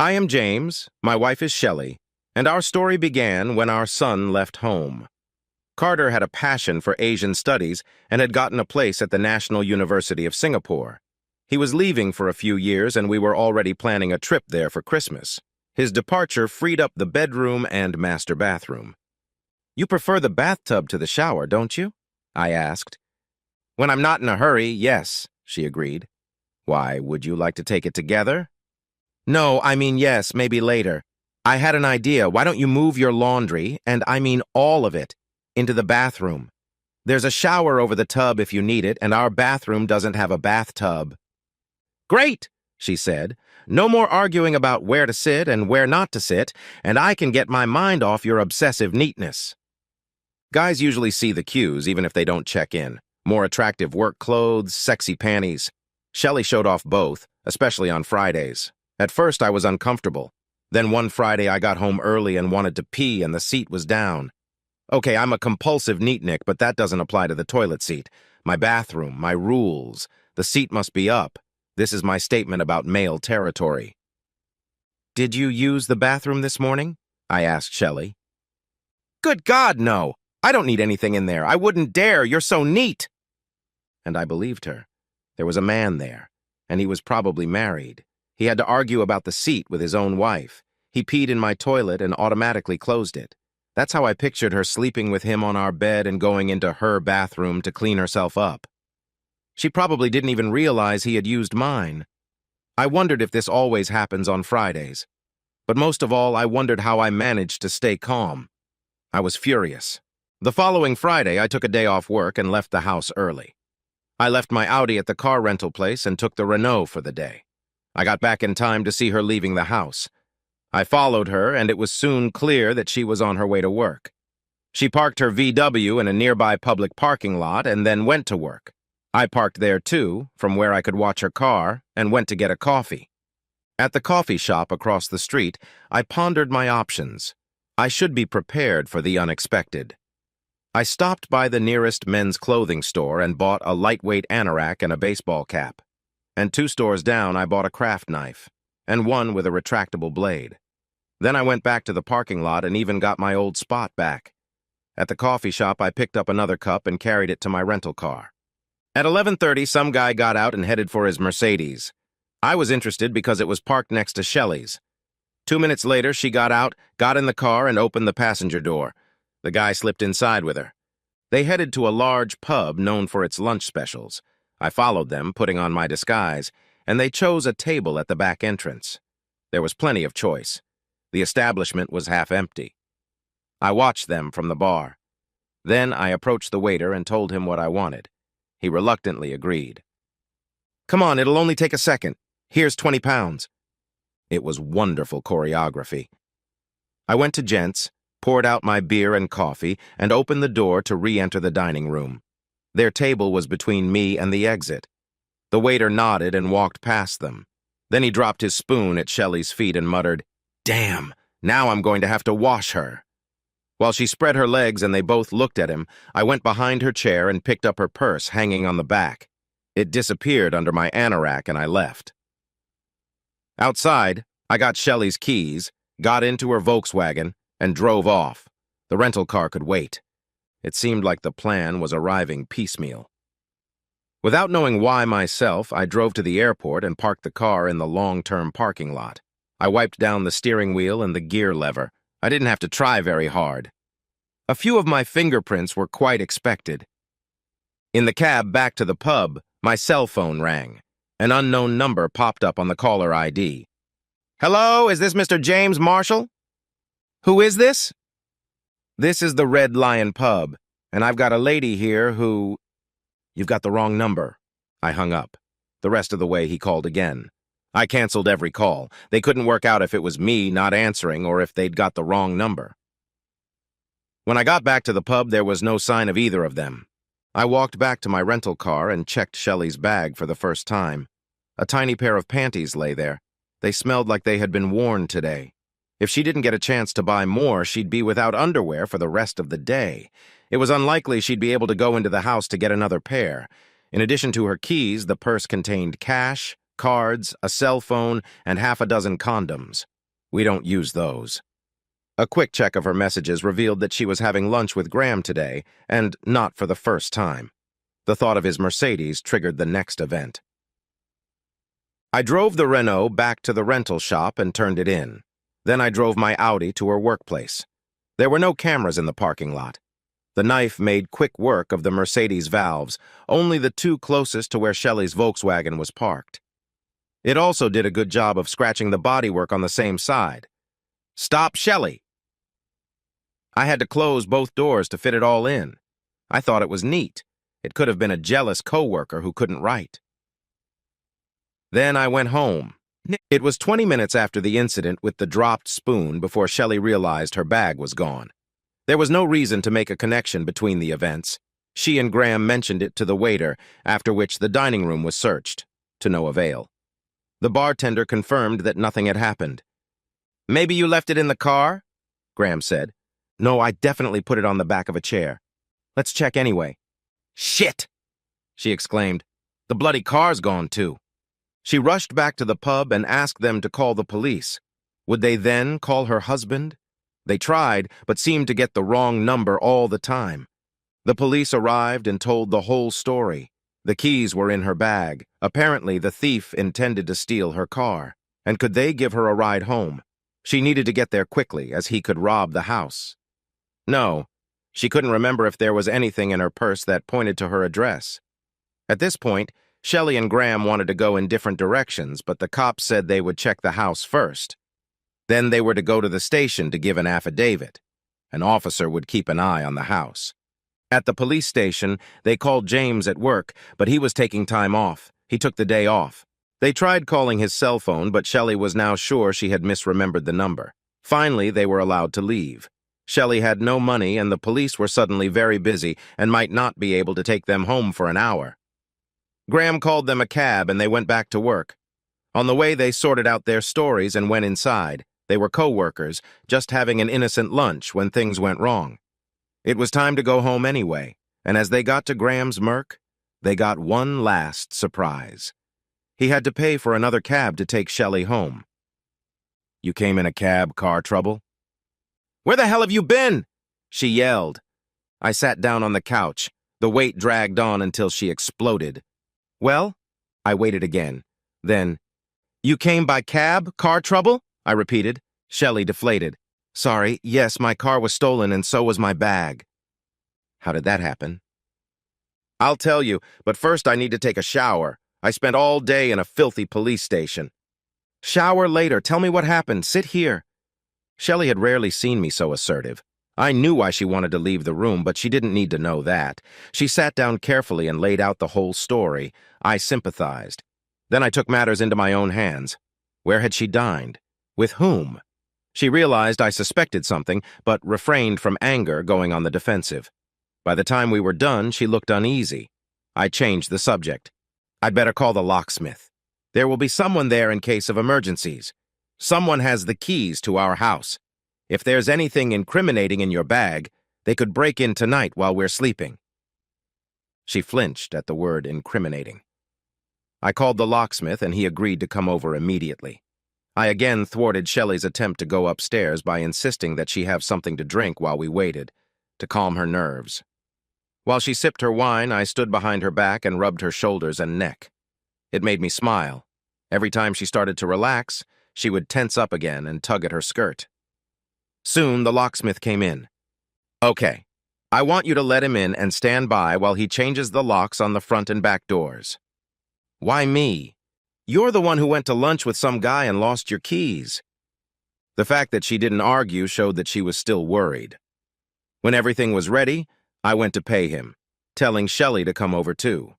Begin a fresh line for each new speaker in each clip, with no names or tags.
I am James, my wife is Shelley, and our story began when our son left home. Carter had a passion for Asian studies and had gotten a place at the National University of Singapore. He was leaving for a few years and we were already planning a trip there for Christmas. His departure freed up the bedroom and master bathroom. "You prefer the bathtub to the shower, don't you?" I asked. "When I'm not in a hurry, yes," she agreed. "Why, would you like to take it together?" "No, I mean yes, maybe later. I had an idea. Why don't you move your laundry, and I mean all of it, into the bathroom? There's a shower over the tub if you need it, and our bathroom doesn't have a bathtub." "Great," she said. "No more arguing about where to sit and where not to sit, and I can get my mind off your obsessive neatness." Guys usually see the cues, even if they don't check in. More attractive work clothes, sexy panties. Shelley showed off both, especially on Fridays. At first, I was uncomfortable. Then one Friday, I got home early and wanted to pee, and the seat was down. Okay, I'm a compulsive neatnik, but that doesn't apply to the toilet seat. My bathroom, my rules. The seat must be up. This is my statement about male territory. "Did you use the bathroom this morning?" I asked Shelley. "Good God, no! I don't need anything in there. I wouldn't dare. You're so neat." And I believed her. There was a man there, and he was probably married. He had to argue about the seat with his own wife. He peed in my toilet and automatically closed it. That's how I pictured her sleeping with him on our bed and going into her bathroom to clean herself up. She probably didn't even realize he had used mine. I wondered if this always happens on Fridays. But most of all, I wondered how I managed to stay calm. I was furious. The following Friday, I took a day off work and left the house early. I left my Audi at the car rental place and took the Renault for the day. I got back in time to see her leaving the house. I followed her, and it was soon clear that she was on her way to work. She parked her VW in a nearby public parking lot and then went to work. I parked there too, from where I could watch her car, and went to get a coffee. At the coffee shop across the street, I pondered my options. I should be prepared for the unexpected. I stopped by the nearest men's clothing store and bought a lightweight anorak and a baseball cap. And 2 stores down, I bought a craft knife, and one with a retractable blade. Then I went back to the parking lot and even got my old spot back. At the coffee shop, I picked up another cup and carried it to my rental car. At 11:30, some guy got out and headed for his Mercedes. I was interested because it was parked next to Shelley's. 2 minutes later, she got out, got in the car, and opened the passenger door. The guy slipped inside with her. They headed to a large pub known for its lunch specials. I followed them, putting on my disguise, and they chose a table at the back entrance. There was plenty of choice. The establishment was half empty. I watched them from the bar. Then I approached the waiter and told him what I wanted. He reluctantly agreed. "Come on, it'll only take a second. Here's 20 pounds. It was wonderful choreography. I went to Gents, poured out my beer and coffee, and opened the door to re-enter the dining room. Their table was between me and the exit. The waiter nodded and walked past them. Then he dropped his spoon at Shelley's feet and muttered, "Damn, now I'm going to have to wash her." While she spread her legs and they both looked at him, I went behind her chair and picked up her purse hanging on the back. It disappeared under my anorak and I left. Outside, I got Shelley's keys, got into her Volkswagen, and drove off. The rental car could wait. It seemed like the plan was arriving piecemeal. Without knowing why myself, I drove to the airport and parked the car in the long-term parking lot. I wiped down the steering wheel and the gear lever. I didn't have to try very hard. A few of my fingerprints were quite expected. In the cab back to the pub, my cell phone rang. An unknown number popped up on the caller ID. "Hello, is this Mr. James Marshall?" "Who is this?" "This is the Red Lion Pub, and I've got a lady here who—" "You've got the wrong number." I hung up. The rest of the way he called again. I canceled every call. They couldn't work out if it was me not answering or if they'd got the wrong number. When I got back to the pub, there was no sign of either of them. I walked back to my rental car and checked Shelley's bag for the first time. A tiny pair of panties lay there. They smelled like they had been worn today. If she didn't get a chance to buy more, she'd be without underwear for the rest of the day. It was unlikely she'd be able to go into the house to get another pair. In addition to her keys, the purse contained cash, cards, a cell phone, and half a dozen condoms. We don't use those. A quick check of her messages revealed that she was having lunch with Graham today, and not for the first time. The thought of his Mercedes triggered the next event. I drove the Renault back to the rental shop and turned it in. Then I drove my Audi to her workplace. There were no cameras in the parking lot. The knife made quick work of the Mercedes valves, only the two closest to where Shelley's Volkswagen was parked. It also did a good job of scratching the bodywork on the same side. "Stop, Shelley!" I had to close both doors to fit it all in. I thought it was neat. It could have been a jealous coworker who couldn't write. Then I went home. It was 20 minutes after the incident with the dropped spoon before Shelley realized her bag was gone. There was no reason to make a connection between the events. She and Graham mentioned it to the waiter, after which the dining room was searched, to no avail. The bartender confirmed that nothing had happened. "Maybe you left it in the car?" Graham said. "No, I definitely put it on the back of a chair. Let's check anyway." "Shit!" she exclaimed. "The bloody car's gone, too." She rushed back to the pub and asked them to call the police. Would they then call her husband? They tried, but seemed to get the wrong number all the time. The police arrived and told the whole story. The keys were in her bag. Apparently, the thief intended to steal her car. And could they give her a ride home? She needed to get there quickly, as he could rob the house. No, she couldn't remember if there was anything in her purse that pointed to her address. At this point, Shelley and Graham wanted to go in different directions, but the cops said they would check the house first. Then they were to go to the station to give an affidavit. An officer would keep an eye on the house. At the police station, they called James at work, but he was taking time off. He took the day off. They tried calling his cell phone, but Shelley was now sure she had misremembered the number. Finally, they were allowed to leave. Shelley had no money, and the police were suddenly very busy and might not be able to take them home for an hour. Graham called them a cab, and they went back to work. On the way, they sorted out their stories and went inside. They were co-workers, just having an innocent lunch when things went wrong. It was time to go home anyway, and as they got to Graham's Merc, they got one last surprise. He had to pay for another cab to take Shelley home. "You came in a cab, car trouble?" "Where the hell have you been?" she yelled. I sat down on the couch. The wait dragged on until she exploded. "Well?" I waited again. Then, "You came by cab, car trouble?" I repeated. Shelley deflated. "Sorry, yes, my car was stolen and so was my bag." "How did that happen?" "I'll tell you, but first I need to take a shower. I spent all day in a filthy police station." "Shower later. Tell me what happened. Sit here." Shelley had rarely seen me so assertive. I knew why she wanted to leave the room, but she didn't need to know that. She sat down carefully and laid out the whole story. I sympathized. Then I took matters into my own hands. Where had she dined? With whom? She realized I suspected something, but refrained from anger, going on the defensive. By the time we were done, she looked uneasy. I changed the subject. "I'd better call the locksmith. There will be someone there in case of emergencies. Someone has the keys to our house. If there's anything incriminating in your bag, they could break in tonight while we're sleeping." She flinched at the word incriminating. I called the locksmith, and he agreed to come over immediately. I again thwarted Shelley's attempt to go upstairs by insisting that she have something to drink while we waited, to calm her nerves. While she sipped her wine, I stood behind her back and rubbed her shoulders and neck. It made me smile. Every time she started to relax, she would tense up again and tug at her skirt. Soon, the locksmith came in. "Okay, I want you to let him in and stand by while he changes the locks on the front and back doors." "Why me? You're the one who went to lunch with some guy and lost your keys." The fact that she didn't argue showed that she was still worried. When everything was ready, I went to pay him, telling Shelley to come over too.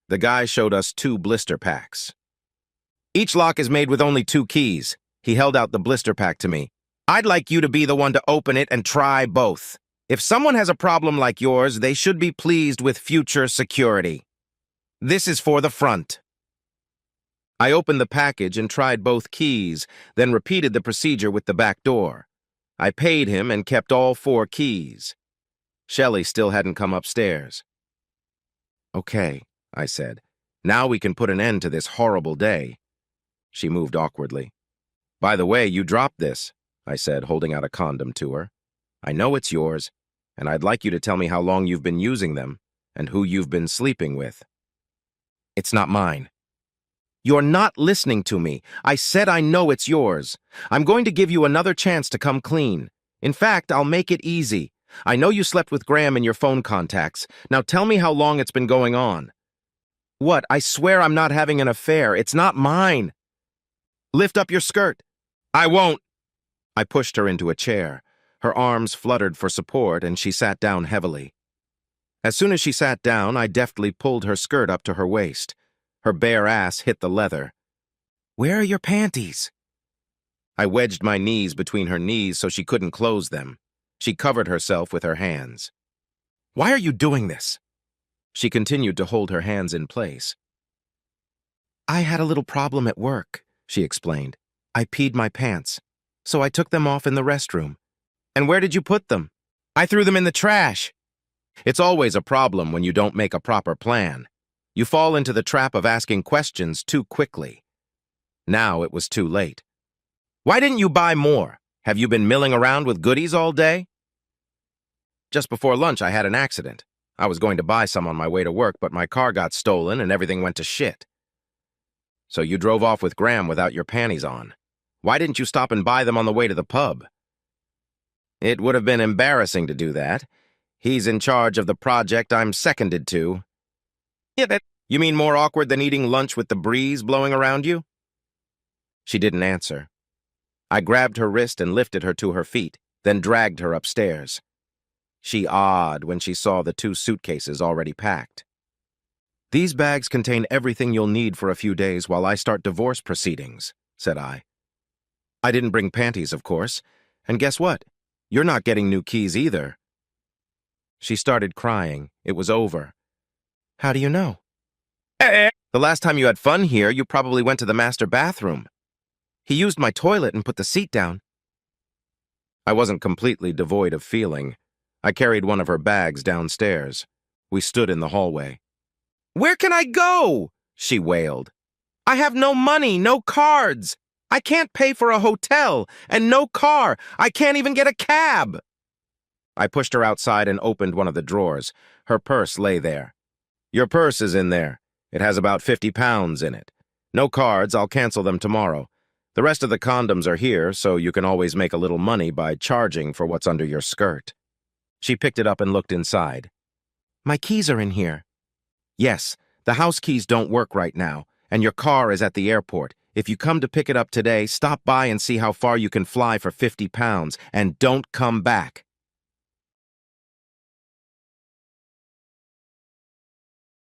The guy showed us 2 blister packs. "Each lock is made with only 2 keys. He held out the blister pack to me. "I'd like you to be the one to open it and try both. If someone has a problem like yours, they should be pleased with future security. This is for the front." I opened the package and tried both keys, then repeated the procedure with the back door. I paid him and kept all 4 keys. Shelley still hadn't come upstairs. "Okay," I said. "Now we can put an end to this horrible day." She moved awkwardly. By the way, you dropped this, I said, holding out a condom to her. I know it's yours, and I'd like you to tell me how long you've been using them and who you've been sleeping with. It's not mine. You're not listening to me. I said I know it's yours. I'm going to give you another chance to come clean. In fact, I'll make it easy. I know you slept with Graham in your phone contacts. Now tell me how long it's been going on. What? I swear I'm not having an affair. It's not mine. Lift up your skirt. I won't. I pushed her into a chair. Her arms fluttered for support, and she sat down heavily. As soon as she sat down, I deftly pulled her skirt up to her waist. Her bare ass hit the leather. Where are your panties? I wedged my knees between her knees so she couldn't close them. She covered herself with her hands. Why are you doing this? She continued to hold her hands in place. I had a little problem at work, she explained. I peed my pants, so I took them off in the restroom. And where did you put them? I threw them in the trash. It's always a problem when you don't make a proper plan. You fall into the trap of asking questions too quickly. Now it was too late. Why didn't you buy more? Have you been milling around with goodies all day? Just before lunch, I had an accident. I was going to buy some on my way to work, but my car got stolen and everything went to shit. So you drove off with Graham without your panties on. Why didn't you stop and buy them on the way to the pub? It would have been embarrassing to do that. He's in charge of the project I'm seconded to. Yeah, you mean more awkward than eating lunch with the breeze blowing around you? She didn't answer. I grabbed her wrist and lifted her to her feet, then dragged her upstairs. She awed when she saw the 2 suitcases already packed. These bags contain everything you'll need for a few days while I start divorce proceedings, said I. I didn't bring panties, of course, and guess what? You're not getting new keys either. She started crying. It was over. How do you know? The last time you had fun here, you probably went to the master bathroom. He used my toilet and put the seat down. I wasn't completely devoid of feeling. I carried one of her bags downstairs. We stood in the hallway. Where can I go? She wailed. I have no money, no cards. I can't pay for a hotel, and no car. I can't even get a cab. I pushed her outside and opened one of the drawers. Her purse lay there. Your purse is in there. It has about 50 pounds in it. No cards, I'll cancel them tomorrow. The rest of the condoms are here, so you can always make a little money by charging for what's under your skirt. She picked it up and looked inside. My keys are in here. Yes, the house keys don't work right now, and your car is at the airport. If you come to pick it up today, stop by and see how far you can fly for 50 pounds, and don't come back.